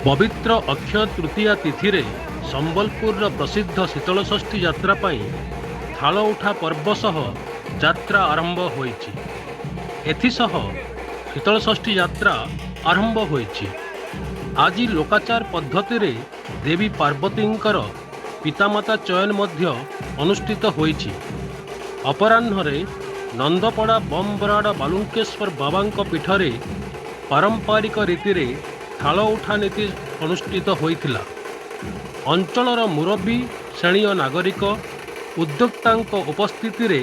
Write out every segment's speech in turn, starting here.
पवित्र अक्षय तृतीया तिथि रे संबलपुर प्रसिद्ध शीतलषष्ठी यात्रा पाई थाल उठा पर्व सह यात्रा आरंभ होईछि। एथिसह शीतलषष्ठी यात्रा आरंभ होईछि। आज लोकाचार पद्धति रे देवी पार्वतींकर पितामाता चयन मध्य अनुष्ठित होईछि। अपराह्न नंदपड़ा बमबराड़ बालुंकेश्वर बाबांक पीठरे पारंपरिक रीति रे थाल उठा नीति अनुष्ठित होइथिला। अंचलर मुरब्बी श्रेणीय नागरिक उद्योक्तांक उपस्थिति रे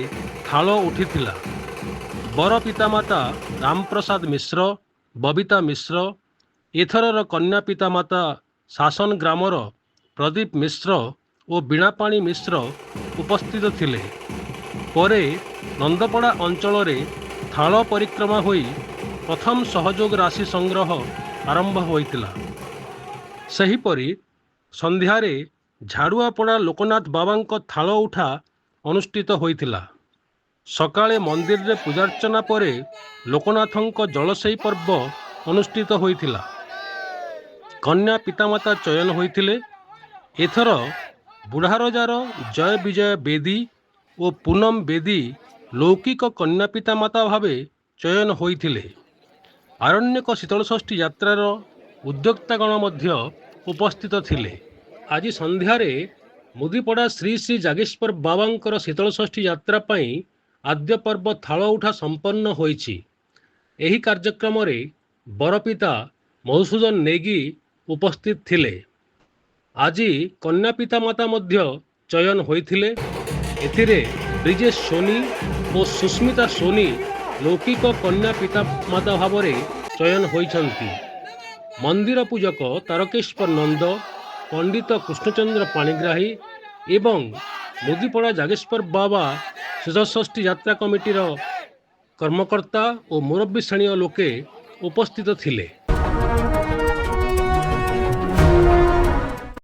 थाल उठिथिला। बर पितामाता रामप्रसाद मिश्र, बबिता मिश्र, एथरर कन्या पितामाता शासन ग्रामर प्रदीप मिश्र और बीणापाणी मिश्र उपस्थित थिले। परे नंदपड़ा अंचल रे थाल परिक्रमा होई प्रथम सहयोग राशि संग्रह आरंभ होइतिला। सेहीपरि संध्यारे झाड़ुआपड़ा लोकनाथ बाबांक थाल उठा अनुष्ठित होइतिला। सकाळे मंदिर रे पूजार्चना परे लोकनाथंक जलसेई पर्व अनुष्ठित होइतिला। कन्या पितामाता चयन होइतिले। एथर बुढ़ारजार जय विजय बेदी और पूनम बेदी लौकिक कन्या पितामाता भावे चयन होइतिले। आरण्यक शीतलषष्ठी यात्रार उद्योक्तागण मध्य उपस्थित थिले। आज संध्यारे मुदीपड़ा श्री श्री जागेश्वर बाबांकर शीतलषष्ठी यात्रा पाई आद्य पर्व थाल उठा संपन्न होईछि। एही कार्यक्रम रे बरपिता मधुसूदन नेगी उपस्थित थिले। आज कन्या पितामाता मध्य चयन होइथिले। एथिरे ब्रिजेश सोनी और सुस्मिता सोनी लौकिक कन्या पितामाता भाव चयन होइछन्ति। मंदिर पूजक तारकेश्वर नंद, पंडित कृष्णचंद्र पाणिग्राही एवं मुदीपड़ा जागेश्वर बाबा शीतलषष्ठी यात्रा कमिटीर कर्मकर्ता और मुरब्बी श्रेणीय लोके उपस्थित थिले।